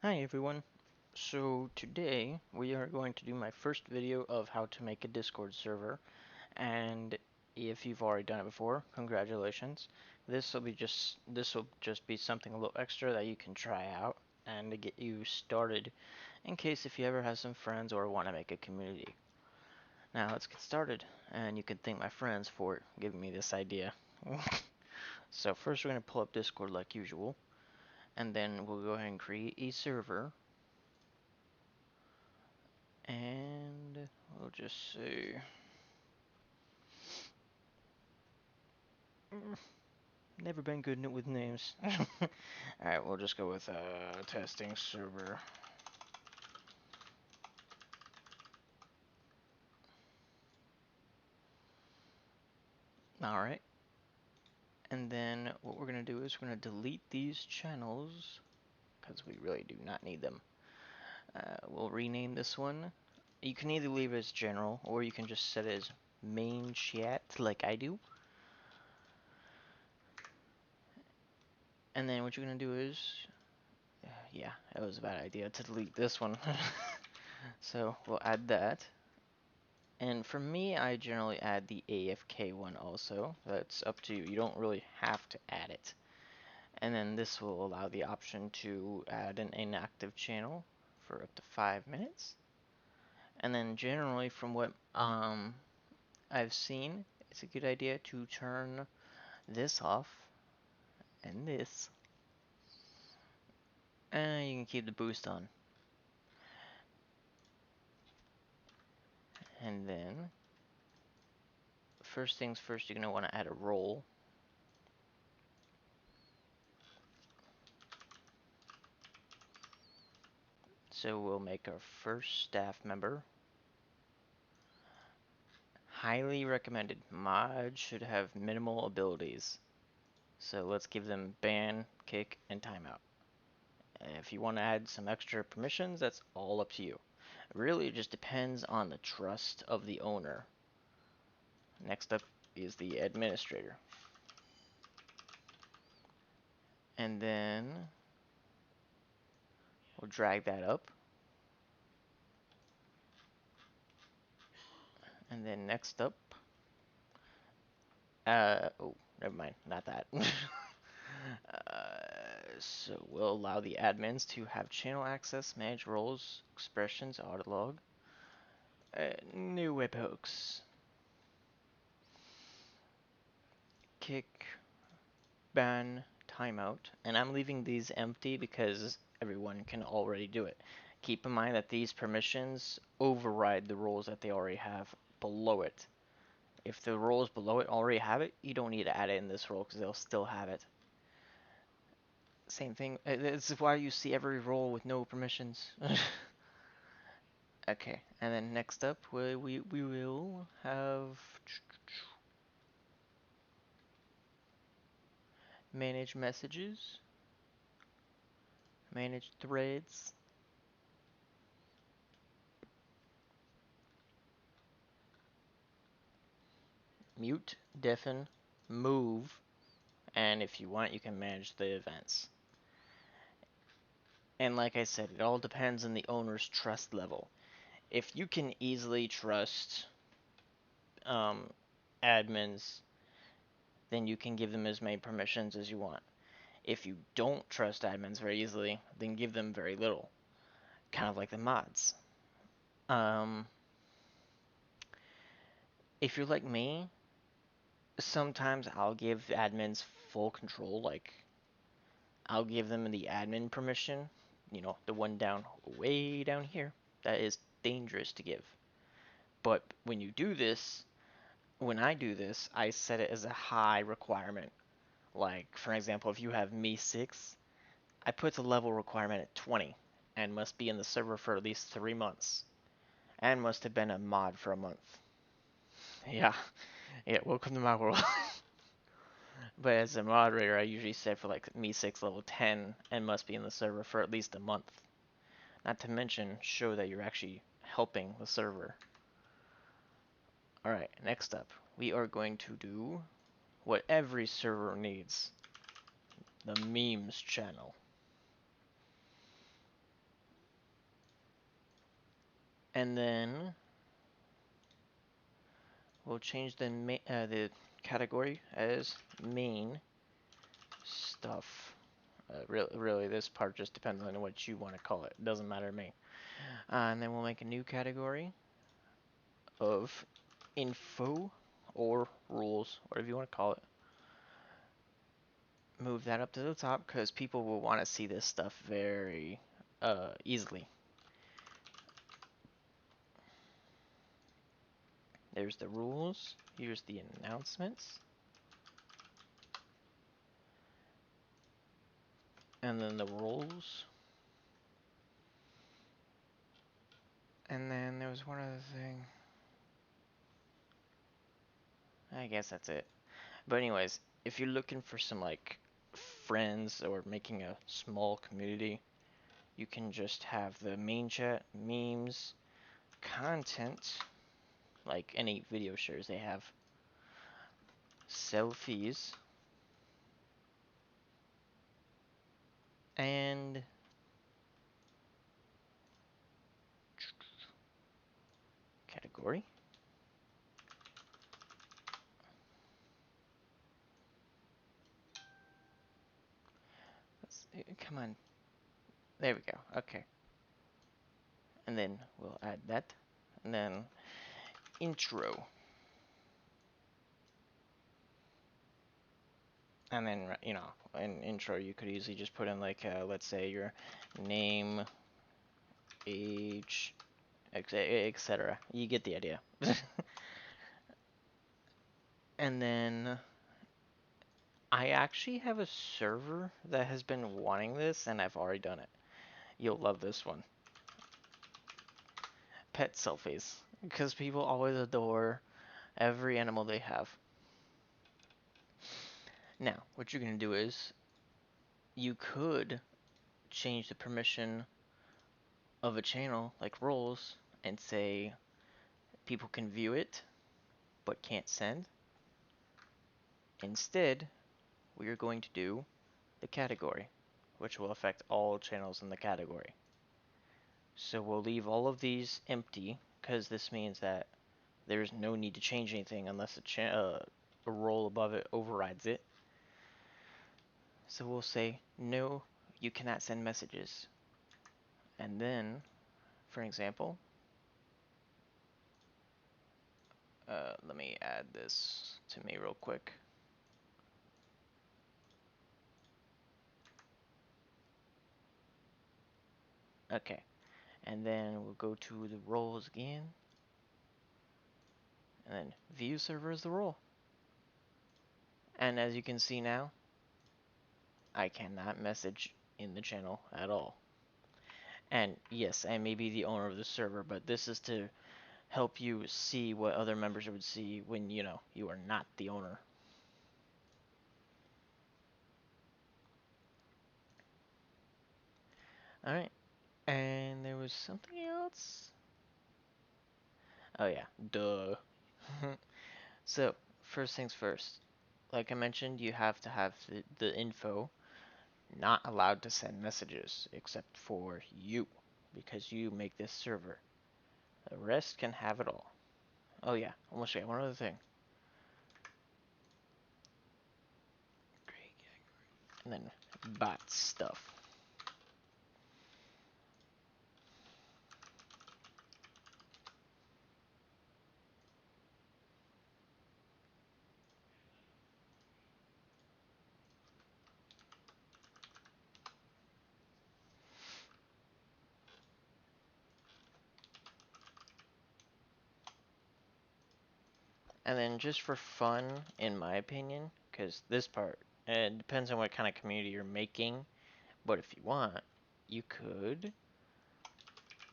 Hi everyone. So today we are going to do my first video of how to make a Discord server, and if you've already done it before, congratulations. This will just be something a little extra that you can try out and to get you started in case if you ever have some friends or want to make a community. Now let's get started, and you can thank my friends for giving me this idea. So first we're going to pull up Discord like usual, and then we'll go ahead and create a server. And we'll just say, never been good with names. Alright, we'll just go with testing server. Alright, and then what we're going to do is we're going to delete these channels because we really do not need them. We'll rename this one. You can either leave it as general or you can just set it as main chat like I do. And then what you're going to do is, yeah, it was a bad idea to delete this one. So we'll add that. And for me, I generally add the AFK one also. That's up to you. You don't really have to add it. And then this will allow the option to add an inactive channel for up to 5 minutes. And then generally from what I've seen, it's a good idea to turn this off and this. And you can keep the boost on. And then, first things first, you're going to want to add a role. So we'll make our first staff member. Highly recommended. Mods should have minimal abilities. So let's give them ban, kick, and timeout. If you want to add some extra permissions, that's all up to you. Really, it just depends on the trust of the owner. Next up is the administrator. And then we'll drag that up. And then next up, oh, never mind, not that. So we'll allow the admins to have channel access, manage roles, expressions, autolog, new webhooks, kick, ban, timeout, and I'm leaving these empty because everyone can already do it. Keep in mind that these permissions override the roles that they already have below it. If the roles below it already have it, you don't need to add it in this role because they'll still have it. Same thing. This is why you see every role with no permissions. Okay, and then next up, we will have manage messages, manage threads, mute, deafen, move, and if you want, you can manage the events. And like I said, it all depends on the owner's trust level. If you can easily trust admins, then you can give them as many permissions as you want. If you don't trust admins very easily, then give them very little. Kind of like the mods. If you're like me, sometimes I'll give admins full control, like I'll give them the admin permission, the one down way down here. That is dangerous to give. But when I do this, I set it as a high requirement. Like, for example, if you have me 6, I put the level requirement at 20 and must be in the server for at least 3 months and must have been a mod for a month. Yeah, yeah, welcome to my world. But as a moderator, I usually set for like me 6 level 10 and must be in the server for at least a month. Not to mention, show that you're actually helping the server. Alright, next up, we are going to do what every server needs. The memes channel. And then we'll change the category as main stuff. Really, this part just depends on what you want to call it. It doesn't matter to me. And then we'll make a new category of info or rules, whatever you want to call it. Move that up to the top because people will want to see this stuff very easily. There's the rules. Here's the announcements. And then the rules. And then there was one other thing. I guess that's it. But anyways, if you're looking for some like friends or making a small community, you can just have the main chat, memes, content, like any video shares they have, selfies, and category. Come on. There we go. Okay. And then we'll add that. And then intro. And then, you know, in intro, you could easily just put in like, let's say your name, age, etc. You get the idea. And then I actually have a server that has been wanting this, and I've already done it. You'll love this one. Pet selfies. Because people always adore every animal they have. Now, what you're going to do is, you could change the permission of a channel, like roles, and say people can view it, but can't send. Instead, we are going to do the category, which will affect all channels in the category. So we'll leave all of these empty, because this means that there's no need to change anything unless a role above it overrides it. So we'll say, no, you cannot send messages. And then, for example, let me add this to me real quick. Okay, and then we'll go to the roles again, and then view server is the role. And as you can see now, I cannot message in the channel at all. And yes, I may be the owner of the server, but this is to help you see what other members would see when, you know, you are not the owner. Alright, and there was something else? Oh yeah, duh. So, first things first. Like I mentioned, you have to have the info. Not allowed to send messages except for you, because you make this server. The rest can have it all. Oh yeah, almost forgot one other thing. And then bot stuff. And then just for fun, in my opinion, because this part, it depends on what kind of community you're making, but if you want, you could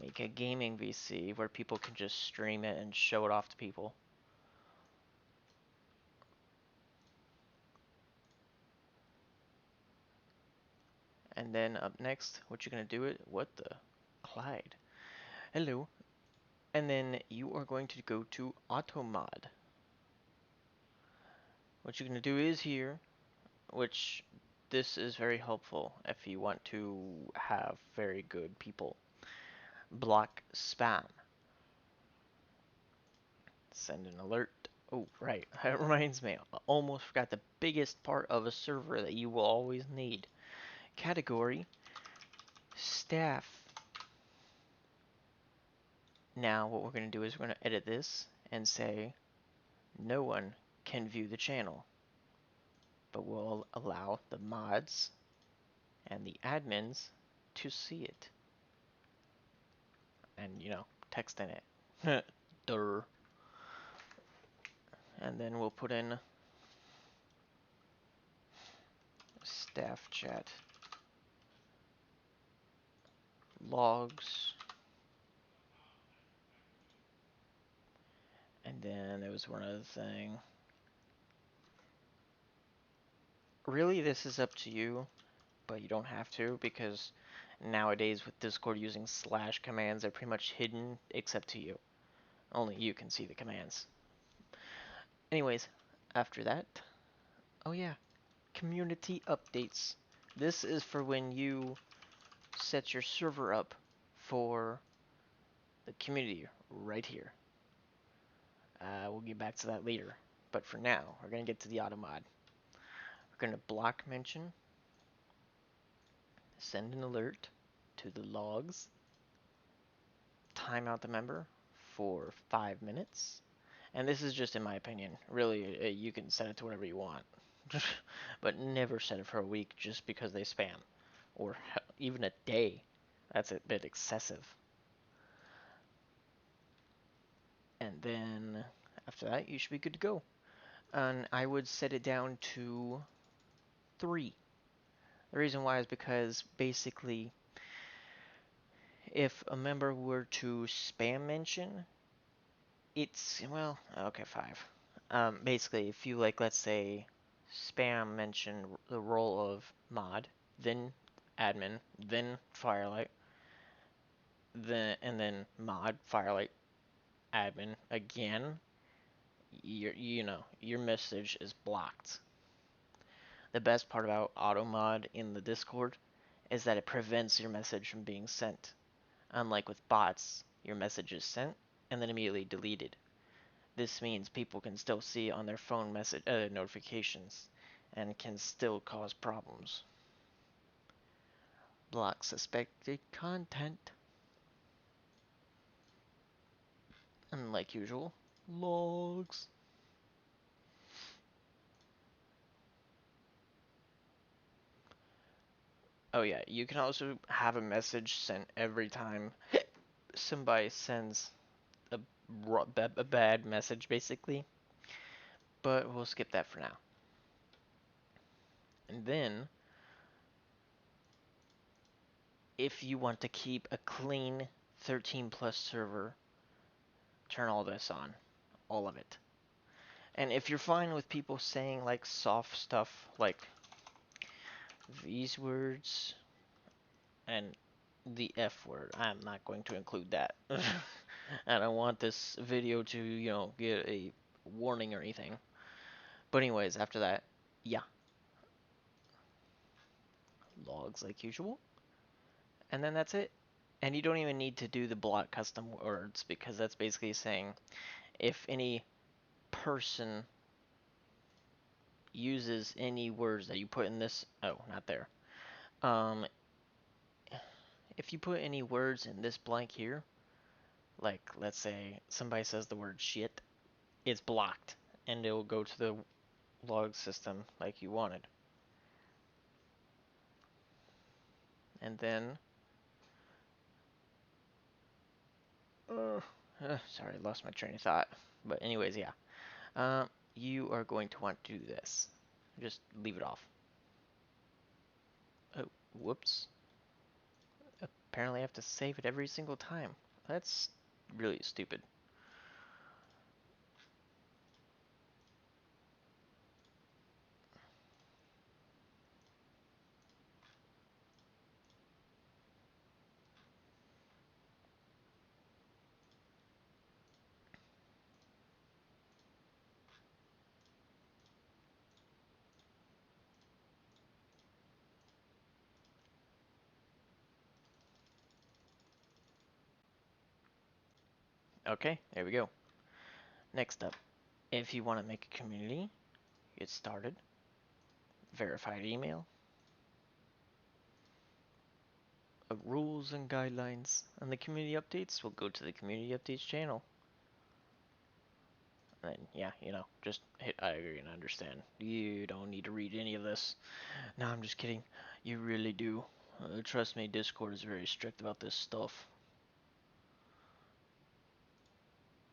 make a gaming VC where people can just stream it and show it off to people. And then up next, what you're going to do it, what the? Clyde. Hello. And then you are going to go to AutoMod. What you're going to do is here, which this is very helpful if you want to have very good people. Block spam. Send an alert. Oh, right. That reminds me. I almost forgot the biggest part of a server that you will always need. Category staff. Now what we're going to do is we're going to edit this and say no one can view the channel, but we'll allow the mods and the admins to see it. And, text in it. Durr. And then we'll put in staff chat logs. And then there was one other thing. Really, this is up to you, but you don't have to, because nowadays with Discord using slash commands, they're pretty much hidden except to you. Only you can see the commands. Anyways, after that, oh yeah, community updates. This is for when you set your server up for the community right here. We'll get back to that later, but for now, we're going to get to the auto mod. We're going to block mention, send an alert to the logs, time out the member for 5 minutes. And this is just in my opinion. Really, you can set it to whatever you want. But never set it for a week just because they spam. Or even a day. That's a bit excessive. And then after that, you should be good to go. And I would set it down to 3. The reason why is because basically, if a member were to spam mention, it's, well, okay, 5. Basically, if you, like, let's say, spam mention the role of mod, then admin, then Firelight, then mod, Firelight, admin again, your message is blocked. The best part about AutoMod in the Discord is that it prevents your message from being sent. Unlike with bots, your message is sent and then immediately deleted. This means people can still see on their phone message notifications and can still cause problems. Block suspected content. And like usual, logs. Oh yeah, you can also have a message sent every time somebody sends a bad message, basically. But we'll skip that for now. And then, if you want to keep a clean 13 plus server, turn all this on. All of it. And if you're fine with people saying like soft stuff like these words and the F word, I'm not going to include that. I don't want this video to, get a warning or anything. But anyways, after that, yeah. Logs like usual. And then that's it. And you don't even need to do the block custom words because that's basically saying if any person uses any words that you put in this, oh, not there. If you put any words in this blank here, like let's say somebody says the word shit, it's blocked and it will go to the log system like you wanted. And then, sorry, I lost my train of thought. But anyways, yeah, you are going to want to do this. Just leave it off. Oh, whoops. Apparently I have to save it every single time. That's really stupid. Okay, there we go. Next up, if you want to make a community, get started, verified email, rules and guidelines, and the community updates will go to the community updates channel. And yeah, just hit I agree and understand. You don't need to read any of this. No, I'm just kidding. You really do. Trust me, Discord is very strict about this stuff.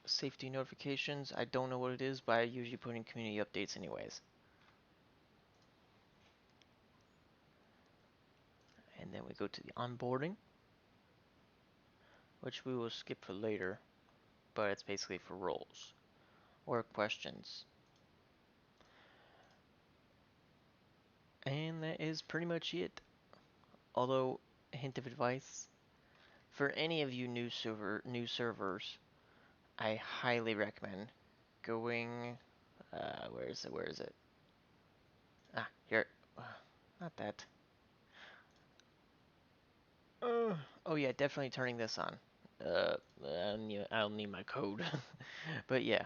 Safety notifications, I don't know what it is, but I usually put in community updates anyways. And then we go to the onboarding, which we will skip for later, but it's basically for roles or questions. And that is pretty much it. Although, a hint of advice, for any of you new servers, I highly recommend going. Where is it? Where is it? Ah, here. Not that. Oh yeah, definitely turning this on. I'll need my code. But yeah.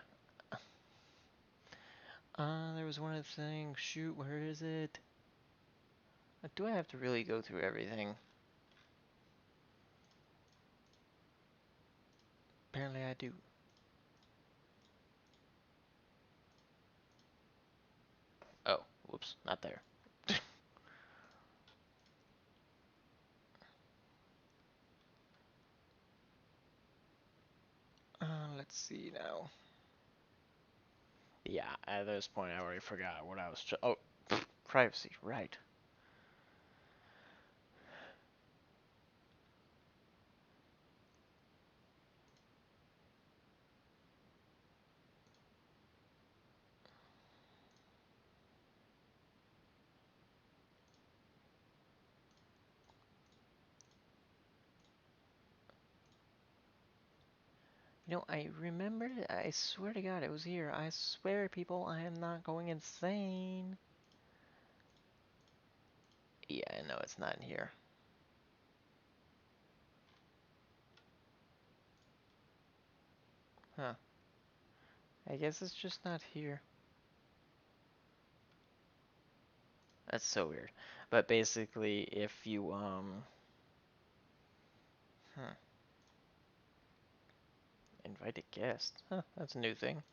There was one other thing. Shoot, where is it? Do I have to really go through everything? Apparently I do. Oh, whoops, not there. Let's see now. Yeah, at this point I already forgot what I was. Oh, privacy, right. I remembered it. I swear to God, it was here. I swear, people, I am not going insane. Yeah, I know it's not in here. Huh. I guess it's just not here. That's so weird. But basically, if you, invite a guest. Huh, that's a new thing.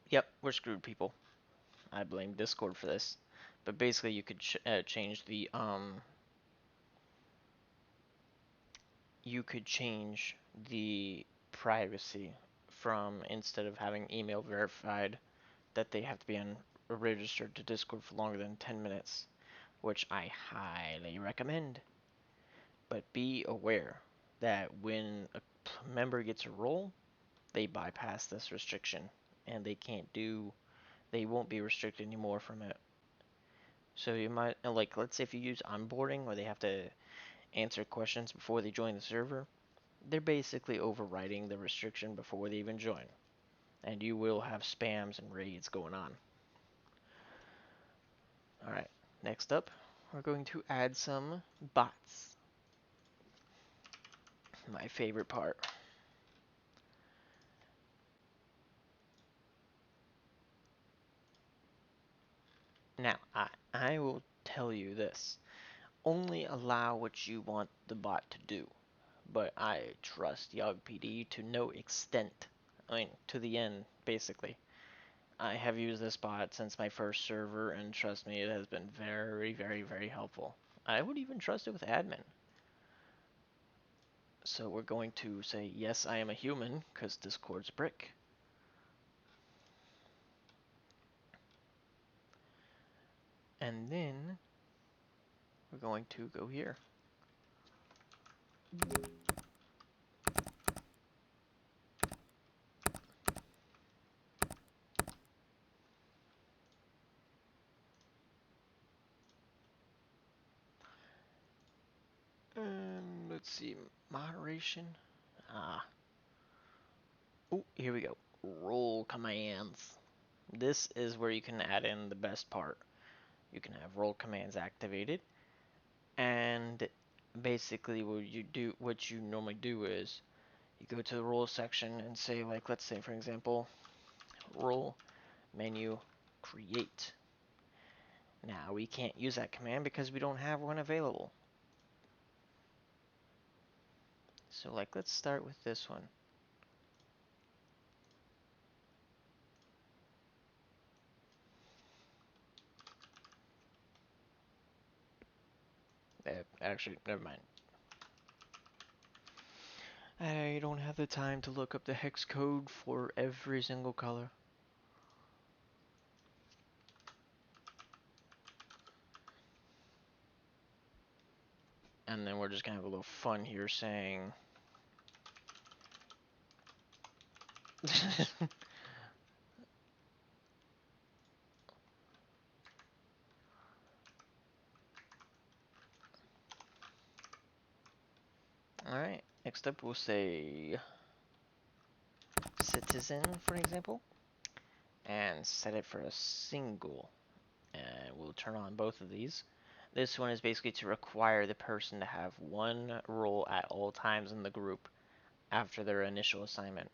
Yep, we're screwed, people. I blame Discord for this. But basically, you could change the, you could change the privacy from, instead of having email verified, that they have to be registered to Discord for longer than 10 minutes, which I highly recommend. But be aware that when a member gets a role, they bypass this restriction and they won't be restricted anymore from it. So you might, like, let's say if you use onboarding where they have to answer questions before they join the server, they're basically overriding the restriction before they even join. And you will have spams and raids going on. Alright, next up, we're going to add some bots. My favorite part. Now, I will tell you this. Only allow what you want the bot to do. But I trust YogPD to no extent. I mean, to the end, basically. I have used this bot since my first server, and trust me, it has been very, very, very helpful. I would even trust it with admin. So we're going to say, yes, I am a human, because Discord's brick. And then we're going to go here. Let's see, moderation. Ah. Oh, here we go. Role commands. This is where you can add in the best part. You can have role commands activated, and basically what you normally do is you go to the role section and say, like, let's say for example, role menu create. Now we can't use that command because we don't have one available. So like, let's start with this one. Actually, never mind. I don't have the time to look up the hex code for every single color. And then we're just gonna have a little fun here saying Alright, next up we'll say citizen, for example, and set it for a single. And we'll turn on both of these. This one is basically to require the person to have one role at all times in the group after their initial assignment.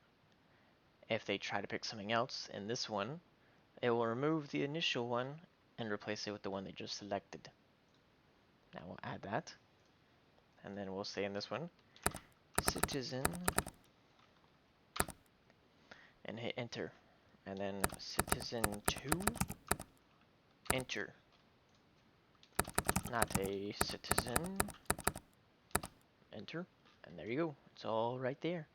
If they try to pick something else in this one, it will remove the initial one and replace it with the one they just selected. Now we'll add that, and then we'll say in this one, citizen, and hit enter. And then citizen2, enter. Not a citizen, enter. And there you go. It's all right there.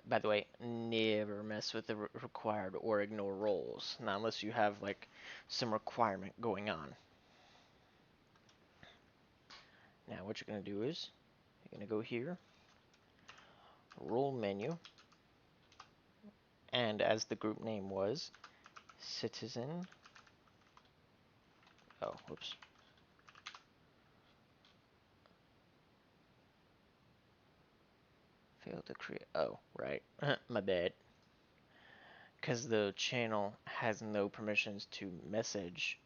By the way, never mess with the required or ignore roles. Not unless you have like some requirement going on. Now what you're going to do is, you're going to go here, role menu, and as the group name was, citizen, oh, whoops. Failed to create, oh, right, my bad. Because the channel has no permissions to message.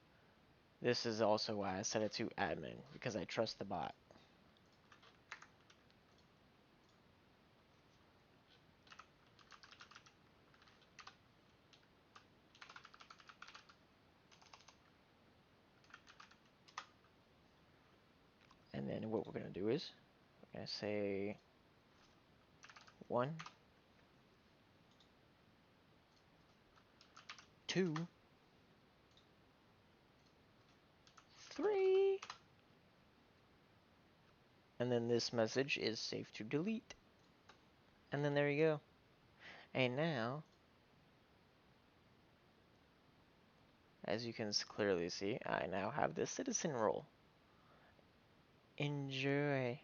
This is also why I set it to admin, because I trust the bot. And then what we're going to do is, we're going to say 1, 2, 3, and then this message is safe to delete. And then there you go. And now, as you can clearly see, I now have the citizen role. Enjoy.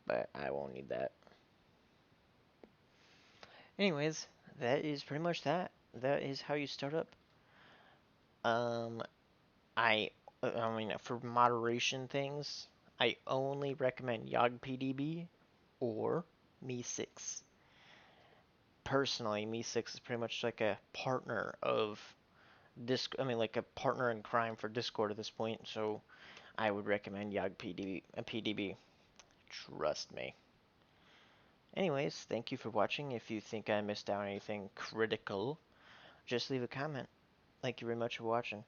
But I won't need that. Anyways, that is pretty much that. That is how you start up. Um, I mean, for moderation things, I only recommend YogPDB or Me6. Personally, Me6 is pretty much like a partner of like a partner in crime for Discord at this point, so I would recommend PDB. Trust me. Anyways, thank you for watching. If you think I missed out on anything critical, just leave a comment. Thank you very much for watching.